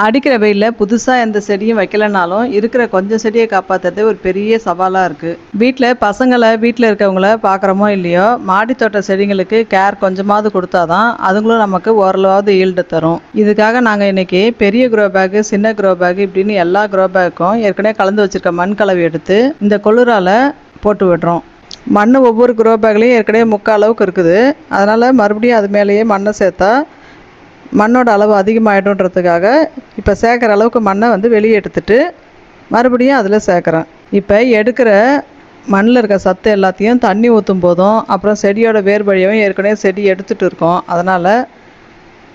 அடிக்கிற வெயிலில் புதுசாக எந்த செடியும் வைக்கலனாலும் இருக்கிற கொஞ்சம் செடியை காப்பாற்றுறது ஒரு பெரிய சவாலாக இருக்குது. வீட்டில் இருக்கவங்கள பார்க்குறோமோ இல்லையோ, மாடித்தோட்ட செடிங்களுக்கு கேர் கொஞ்சமாவது கொடுத்தாதான் அதுங்களும் நமக்கு ஓரளவாவது ஈல்டு தரும். இதுக்காக நாங்கள் இன்றைக்கி பெரிய க்ரோ பேக்கு, சின்ன க்ரோ பேக்கு இப்படின்னு எல்லா க்ரோ பேக்கும் ஏற்கனவே கலந்து வச்சுருக்க மண் கலவை எடுத்து இந்த கொளுரால் போட்டு விடுறோம். மண் ஒவ்வொரு க்ரோ பேக்லேயும் ஏற்கனவே 3/4 அளவுக்கு இருக்குது. அதனால் மறுபடியும் அது மேலேயே மண்ணை சேர்த்தா மண்ணோட அளவு அதிகமாகிடும்ன்றதுக்காக இப்போ சேர்க்குற அளவுக்கு மண்ணை வெளியே எடுத்துட்டு மறுபடியும் அதில் சேர்க்குறேன். இப்போ எடுக்கிற மண்ணில் இருக்க சத்து எல்லாத்தையும் தண்ணி ஊற்றும் போதும் அப்புறம் செடியோட வேர் வழியவும் ஏற்கனவே செடி எடுத்துகிட்டு இருக்கோம். அதனால்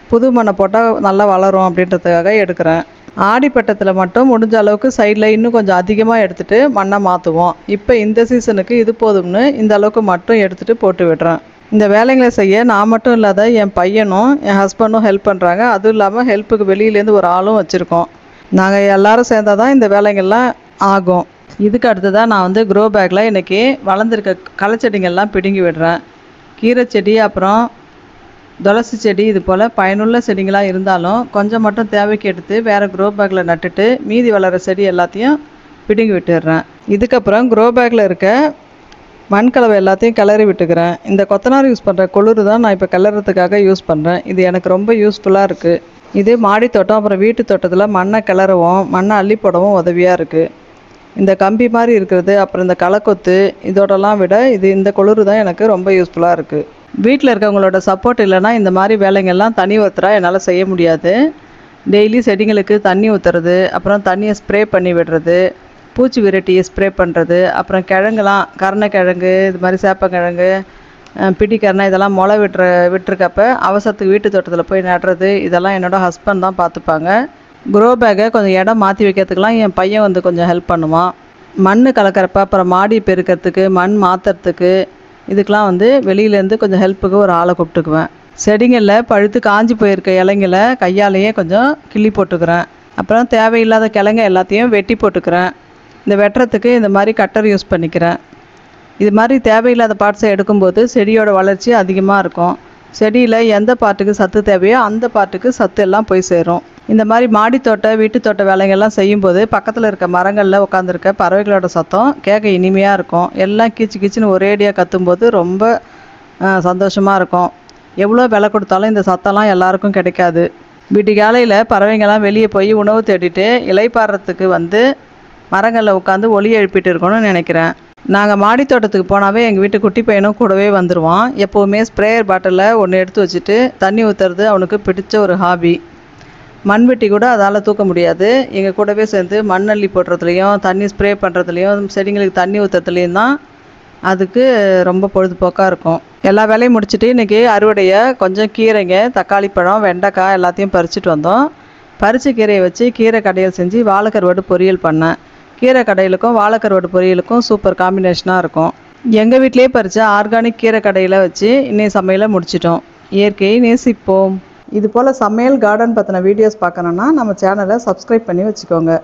புது மண்ணை போட்டால் நல்லா வளரும் அப்படின்றதுக்காக எடுக்கிறேன். ஆடிப்பட்டத்தில் மட்டும் முடிஞ்ச அளவுக்கு சைடில் இன்னும் கொஞ்சம் அதிகமாக எடுத்துகிட்டு மண்ணை மாற்றுவோம். இப்போ இந்த சீசனுக்கு இது போதும்னு இந்த அளவுக்கு மட்டும் எடுத்துகிட்டு போட்டு விடுறேன். இந்த வேலைங்களை செய்ய நான் மட்டும் இல்லாத என் பையனும் என் ஹஸ்பண்டும் ஹெல்ப் பண்ணுறாங்க. அதுவும் இல்லாமல் ஹெல்ப்புக்கு வெளியிலேருந்து ஒரு ஆளும் வச்சுருக்கோம். நாங்கள் எல்லோரும் சேர்ந்தால் தான் இந்த வேலைங்கள்லாம் ஆகும். இதுக்கு அடுத்ததாக நான் க்ரோ பேக்கில் இன்றைக்கி வளர்ந்துருக்க களைச்செடிங்கள்லாம் பிடுங்கி விடுறேன். கீரை செடி அப்புறம் துளசி செடி இது போல் பயனுள்ள செடிங்களாக இருந்தாலும் கொஞ்சம் மட்டும் தேவைக்கு எடுத்து வேறு க்ரோ பேக்கில் நட்டுட்டு மீதி வளர செடி எல்லாத்தையும் பிடுங்கி விட்டுடுறேன். இதுக்கப்புறம் க்ரோ பேக்கில் இருக்க மண் கலவை எல்லாத்தையும் கிளறி விட்டுக்கிறேன். இந்த கொத்தனார் யூஸ் பண்ணுற கொளுறு தான் நான் இப்போ கிளறதுக்காக யூஸ் பண்ணுறேன். இது எனக்கு ரொம்ப யூஸ்ஃபுல்லாக இருக்குது. இது மாடி தோட்டம் அப்புறம் வீட்டு தோட்டத்தில் மண்ணை கிளறவும் மண்ணை அள்ளி போடவும் உதவியாக இருக்குது. இந்த கம்பி மாதிரி இருக்கிறது அப்புறம் இந்த களைக்கொத்து இதோடலாம் விட இந்த கொளுறு தான் எனக்கு ரொம்ப யூஸ்ஃபுல்லாக இருக்குது. வீட்டில் இருக்கவங்களோட சப்போர்ட் இல்லைன்னா இந்த மாதிரி வேலைங்கள்லாம் தனி ஒருத்தராக என்னால் செய்ய முடியாது. டெய்லி செடிங்களுக்கு தண்ணி ஊற்றுறது, அப்புறம் தண்ணியை ஸ்ப்ரே பண்ணி விடுறது, பூச்சி விரட்டியை ஸ்ப்ரே பண்ணுறது, அப்புறம் கிழங்குலாம் கருணைக்கிழங்கு இது மாதிரி சேப்பக்கிழங்கு, பிடிக்கரணை இதெல்லாம் முளை விட்டுருக்கப்ப அவசரத்துக்கு வீட்டு தோட்டத்தில் போய் நடுறது இதெல்லாம் என்னோடய ஹஸ்பண்ட் தான் பார்த்துப்பாங்க. க்ரோ பேக்கை கொஞ்சம் இடம் மாற்றி வைக்கிறதுக்கெலாம் என் பையன் கொஞ்சம் ஹெல்ப் பண்ணுவான். மண் கலக்கிறப்ப அப்புறம் மாடி பெருக்கிறதுக்கு மண் மாற்றுறதுக்கு இதுக்கெலாம் வெளியிலேருந்து கொஞ்சம் ஹெல்ப்புக்கு ஒரு ஆளை கூப்பிட்டுக்குவேன். செடிங்களில் பழுத்து காஞ்சி போயிருக்க இலைங்களை கையாலேயே கொஞ்சம் கிள்ளி போட்டுக்கிறேன். அப்புறம் தேவையில்லாத கிழங்க எல்லாத்தையும் வெட்டி போட்டுக்கிறேன். இந்த வெட்டுறதுக்கு இந்த மாதிரி கட்டர் யூஸ் பண்ணிக்கிறேன். இது மாதிரி தேவையில்லாத பார்ட்ஸை எடுக்கும்போது செடியோட வளர்ச்சி அதிகமாக இருக்கும். செடியில் எந்த பார்ட்டுக்கு சத்து தேவையோ அந்த பார்ட்டுக்கு சத்து எல்லாம் போய் சேரும். இந்த மாதிரி மாடித்தோட்ட வீட்டு தோட்ட வேலைங்கள்லாம் செய்யும்போது பக்கத்தில் இருக்க மரங்களில் உட்காந்துருக்க பறவைகளோட சத்தம் கேட்க இனிமையாக இருக்கும். எல்லாம் கீச்சு கீச்சுன்னு ஒரேடியாக கத்தும்போது ரொம்ப சந்தோஷமாக இருக்கும். எவ்வளோ விலை கொடுத்தாலும் இந்த சத்தம்லாம் எல்லாருக்கும் கிடைக்காது. விடிகாலையில் பறவைங்கள்லாம் வெளியே போய் உணவு தேடிட்டு இலைப்பாடுறதுக்கு மரங்களில் உட்காந்து ஒலி எழுப்பிட்டு இருக்கணும்னு நினைக்கிறேன். நாங்கள் மாடி தோட்டத்துக்கு போனாவே எங்கள் வீட்டு குட்டி பையனும் கூடவே வந்துடுவான். எப்போவுமே ஸ்ப்ரேயர் பாட்டிலில் ஒன்று எடுத்து வச்சுட்டு தண்ணி ஊற்றுறது அவனுக்கு பிடிச்ச ஒரு ஹாபி. மண்வெட்டி கூட அதால் தூக்க முடியாது. எங்கள் கூடவே சேர்ந்து மண் அள்ளி போடுறதுலையும் தண்ணி ஸ்ப்ரே பண்ணுறதுலையும் செடிங்களுக்கு தண்ணி ஊற்றுறதுலையும் தான் அதுக்கு ரொம்ப பொழுதுபோக்காக இருக்கும். எல்லா வேலையும் முடிச்சுட்டு இன்றைக்கி அறுவடையை கொஞ்சம் கீரைங்க, தக்காளி பழம், வெண்டைக்காய் எல்லாத்தையும் பறிச்சுட்டு வந்தோம். பறித்த கீரையை வச்சு கீரை கடையல் செஞ்சு வாழைக்கருவாடு பொரியல் பண்ணேன். கீரை கடையிலுக்கும் வாழைக்கருவாடு பொரியலுக்கும் சூப்பர் காம்பினேஷனாக இருக்கும். எங்கள் வீட்டிலே பறித்த ஆர்கானிக் கீரை கடையில் வச்சு இன்னைக்கு சமையலை முடிச்சிட்டோம். இயற்கையை நேசிப்போம். இது போல் சமையல் கார்டன் பற்றின வீடியோஸ் பார்க்கணுன்னா நம்ம சேனலை சப்ஸ்கிரைப் பண்ணி வச்சுக்கோங்க.